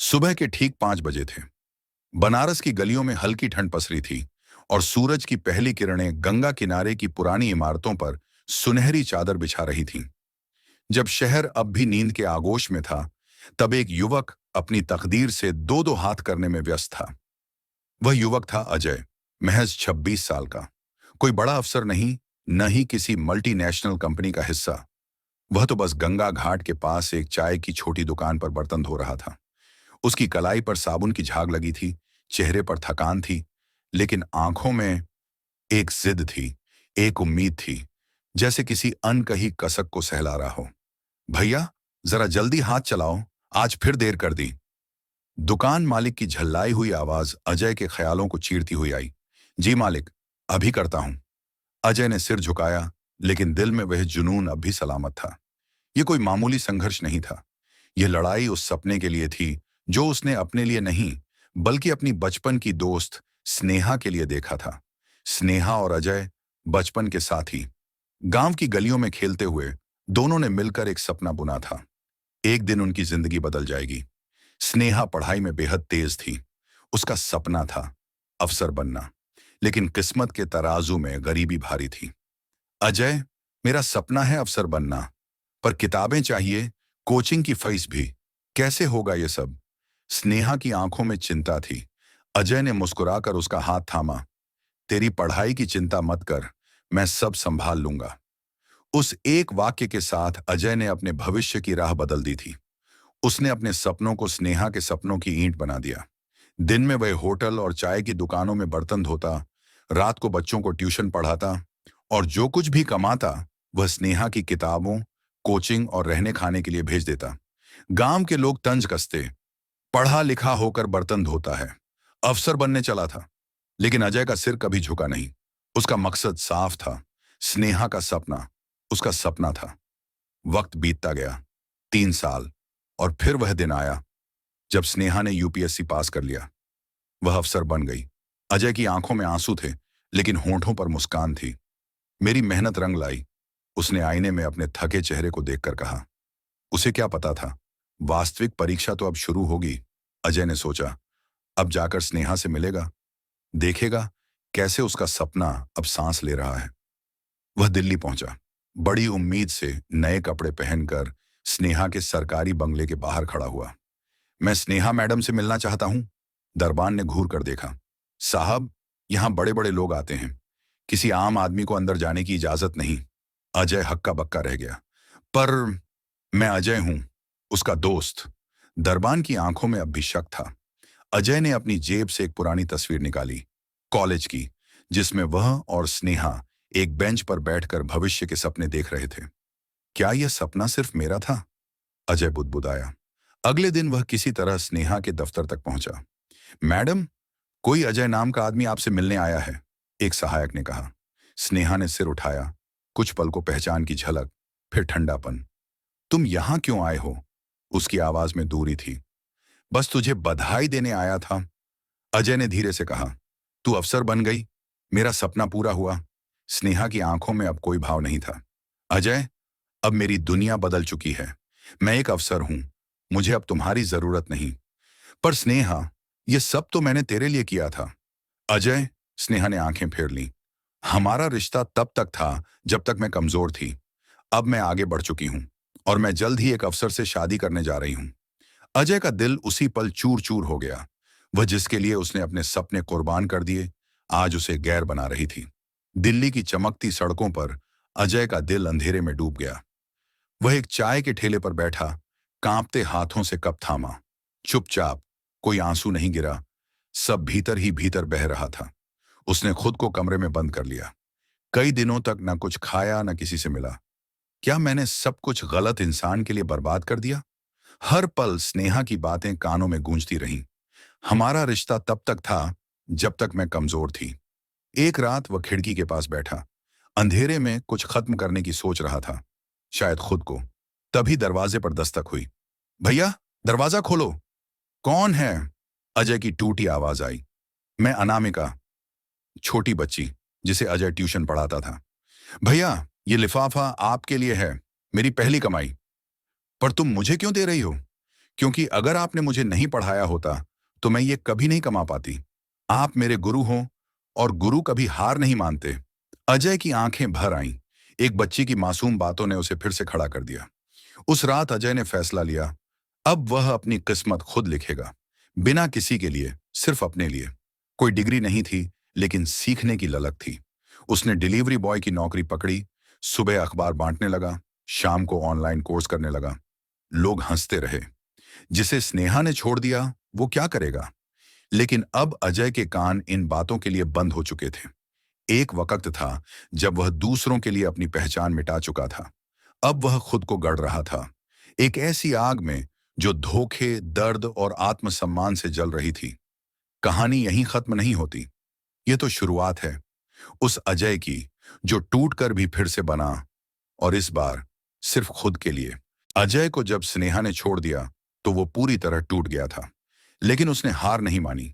सुबह के ठीक 5 बजे थे। बनारस की गलियों में हल्की ठंड पसरी थी और सूरज की पहली किरणें गंगा किनारे की पुरानी इमारतों पर सुनहरी चादर बिछा रही थीं। जब शहर अब भी नींद के आगोश में था, तब एक युवक अपनी तकदीर से दो दो हाथ करने में व्यस्त था। वह युवक था अजय, महज 26 साल का। कोई बड़ा अफसर नहीं, न ही किसी मल्टीनेशनल कंपनी का हिस्सा। वह तो बस गंगा घाट के पास एक चाय की छोटी दुकान पर बर्तन धो रहा था। उसकी कलाई पर साबुन की झाग लगी थी, चेहरे पर थकान थी, लेकिन आंखों में एक जिद थी, एक उम्मीद थी, जैसे किसी अनकही कसक को सहला रहा हो। भैया, जरा जल्दी हाथ चलाओ, आज फिर देर कर दी। दुकान मालिक की झल्लाई हुई आवाज अजय के ख्यालों को चीरती हुई आई। जी मालिक, अभी करता हूं। अजय ने सिर झुकाया, लेकिन दिल में वह जुनून अब भी सलामत था। यह कोई मामूली संघर्ष नहीं था। यह लड़ाई उस सपने के लिए थी जो उसने अपने लिए नहीं, बल्कि अपनी बचपन की दोस्त स्नेहा के लिए देखा था। स्नेहा और अजय बचपन के साथी, गांव की गलियों में खेलते हुए दोनों ने मिलकर एक सपना बुना था। एक दिन उनकी जिंदगी बदल जाएगी। स्नेहा पढ़ाई में बेहद तेज थी। उसका सपना था अफसर बनना, लेकिन किस्मत के तराजू में गरीबी भारी थी। अजय, मेरा सपना है अफसर बनना, पर किताबें चाहिए, कोचिंग की फीस भी। कैसे होगा ये सब? स्नेहा की आंखों में चिंता थी। अजय ने मुस्कुराकर उसका हाथ थामा। तेरी पढ़ाई की चिंता मत कर, मैं सब संभाल लूंगा। उस एक वाक्य के साथ अजय ने अपने भविष्य की राह बदल दी थी। उसने अपने सपनों को स्नेहा के सपनों की ईंट बना दिया। दिन में वह होटल और चाय की दुकानों में बर्तन धोता, रात को बच्चों को ट्यूशन पढ़ाता, और जो कुछ भी कमाता वह स्नेहा की किताबों, कोचिंग और रहने खाने के लिए भेज देता। गांव के लोग तंज कसते, पढ़ा लिखा होकर बर्तन धोता है, अफसर बनने चला था। लेकिन अजय का सिर कभी झुका नहीं। उसका मकसद साफ था, स्नेहा का सपना उसका सपना था। वक्त बीतता गया, 3 साल, और फिर वह दिन आया जब स्नेहा ने यूपीएससी पास कर लिया। वह अफसर बन गई। अजय की आंखों में आंसू थे, लेकिन होंठों पर मुस्कान थी। मेरी मेहनत रंग लाई, उसने आईने में अपने थके चेहरे को देखकर कहा। उसे क्या पता था, वास्तविक परीक्षा तो अब शुरू होगी। अजय ने सोचा, अब जाकर स्नेहा से मिलेगा, देखेगा कैसे उसका सपना अब सांस ले रहा है। वह दिल्ली पहुंचा, बड़ी उम्मीद से नए कपड़े पहनकर स्नेहा के सरकारी बंगले के बाहर खड़ा हुआ। मैं स्नेहा मैडम से मिलना चाहता हूं। दरबान ने घूर कर देखा। साहब, यहां बड़े बड़े लोग आते हैं, किसी आम आदमी को अंदर जाने की इजाजत नहीं। अजय हक्का बक्का रह गया। पर मैं अजय हूं, उसका दोस्त। दरबान की आंखों में अब भी शक था। अजय ने अपनी जेब से एक पुरानी तस्वीर निकाली, कॉलेज की, जिसमें वह और स्नेहा एक बेंच पर बैठकर भविष्य के सपने देख रहे थे। क्या यह सपना सिर्फ मेरा था? अजय बुदबुदाया। अगले दिन वह किसी तरह स्नेहा के दफ्तर तक पहुंचा। मैडम, कोई अजय नाम का आदमी आपसे मिलने आया है, एक सहायक ने कहा। स्नेहा ने सिर उठाया, कुछ पल को पहचान की झलक, फिर ठंडापन। तुम यहां क्यों आए हो? उसकी आवाज में दूरी थी। बस तुझे बधाई देने आया था, अजय ने धीरे से कहा। तू अफसर बन गई, मेरा सपना पूरा हुआ। स्नेहा की आंखों में अब कोई भाव नहीं था। अजय, अब मेरी दुनिया बदल चुकी है। मैं एक अफसर हूं, मुझे अब तुम्हारी जरूरत नहीं। पर स्नेहा, यह सब तो मैंने तेरे लिए किया था। अजय, स्नेहा ने आंखें फेर लीं। हमारा रिश्ता तब तक था जब तक मैं कमजोर थी। अब मैं आगे बढ़ चुकी हूं, और मैं जल्द ही एक अफसर से शादी करने जा रही हूं। अजय का दिल उसी पल चूर चूर हो गया। वह जिसके लिए उसने अपने सपने कुर्बान कर दिए, आज उसे गैर बना रही थी। दिल्ली की चमकती सड़कों पर अजय का दिल अंधेरे में डूब गया। वह एक चाय के ठेले पर बैठा, कांपते हाथों से कप थामा। चुपचाप, कोई आंसू नहीं गिरा, सब भीतर ही भीतर बह रहा था। उसने खुद को कमरे में बंद कर लिया। कई दिनों तक न कुछ खाया, न किसी से मिला। क्या मैंने सब कुछ गलत इंसान के लिए बर्बाद कर दिया? हर पल स्नेहा की बातें कानों में गूंजती रहीं। हमारा रिश्ता तब तक था जब तक मैं कमजोर थी। एक रात वह खिड़की के पास बैठा, अंधेरे में कुछ खत्म करने की सोच रहा था, शायद खुद को। तभी दरवाजे पर दस्तक हुई। भैया, दरवाजा खोलो। कौन है? अजय की टूटी आवाज आई। मैं अनामिका, छोटी बच्ची जिसे अजय ट्यूशन पढ़ाता था। भैया, ये लिफाफा आपके लिए है, मेरी पहली कमाई। पर तुम मुझे क्यों दे रही हो? क्योंकि अगर आपने मुझे नहीं पढ़ाया होता तो मैं ये कभी नहीं कमा पाती। आप मेरे गुरु हो और गुरु कभी हार नहीं मानते। अजय की आंखें भर आईं। एक बच्ची की मासूम बातों ने उसे फिर से खड़ा कर दिया। उस रात अजय ने फैसला लिया, अब वह अपनी किस्मत खुद लिखेगा, बिना किसी के लिए, सिर्फ अपने लिए। कोई डिग्री नहीं थी, लेकिन सीखने की ललक थी। उसने डिलीवरी बॉय की नौकरी पकड़ी, सुबह अखबार बांटने लगा, शाम को ऑनलाइन कोर्स करने लगा। लोग हंसते रहे। जिसे स्नेहा ने छोड़ दिया वो क्या करेगा? लेकिन अब अजय के कान इन बातों के लिए बंद हो चुके थे। एक वक्त था जब वह दूसरों के लिए अपनी पहचान मिटा चुका था। अब वह खुद को गढ़ रहा था, एक ऐसी आग में जो धोखे, दर्द और आत्मसम्मान से जल रही थी। कहानी यहीं खत्म नहीं होती। ये तो शुरुआत है उस अजय की जो टूटकर भी फिर से बना, और इस बार सिर्फ खुद के लिए। अजय को जब स्नेहा ने छोड़ दिया तो वो पूरी तरह टूट गया था, लेकिन उसने हार नहीं मानी।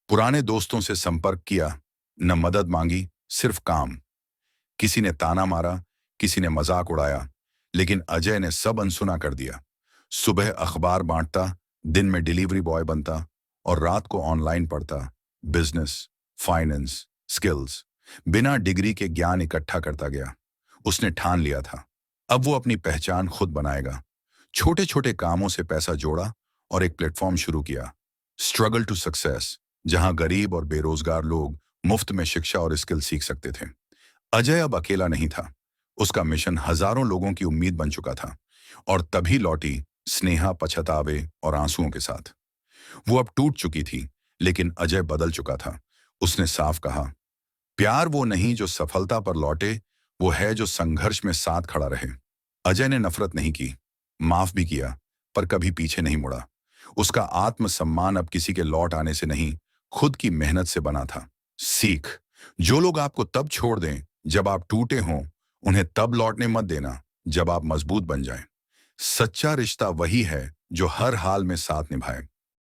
पुराने दोस्तों से संपर्क किया, न मदद मांगी, सिर्फ काम। किसी ने ताना मारा, किसी ने मजाक उड़ाया, लेकिन अजय ने सब अनसुना कर दिया। सुबह अखबार बांटता, दिन में डिलीवरी बॉय बनता और रात को ऑनलाइन पढ़ता। बिजनेस, फाइनेंस, स्किल्स, बिना डिग्री के ज्ञान इकट्ठा करता गया। उसने ठान लिया था, अब वो अपनी पहचान खुद बनाएगा। छोटे छोटे कामों से पैसा जोड़ा और एक प्लेटफॉर्म शुरू किया, स्ट्रगल टू सक्सेस, जहां गरीब और बेरोजगार लोग मुफ्त में शिक्षा और स्किल सीख सकते थे। अजय अब अकेला नहीं था। उसका मिशन हजारों लोगों की उम्मीद बन चुका था। और तभी लौटी स्नेहा, पछतावे और आंसुओं के साथ। वो अब टूट चुकी थी, लेकिन अजय बदल चुका था। उसने साफ कहा, प्यार वो नहीं जो सफलता पर लौटे, वो है जो संघर्ष में साथ खड़ा रहे। अजय ने नफरत नहीं की, माफ भी किया, पर कभी पीछे नहीं मुड़ा। उसका आत्मसम्मान अब किसी के लौट आने से नहीं, खुद की मेहनत से बना था। सीख, जो लोग आपको तब छोड़ दें जब आप टूटे हों, उन्हें तब लौटने मत देना जब आप मजबूत बन जाएं। सच्चा रिश्ता वही है जो हर हाल में साथ निभाए।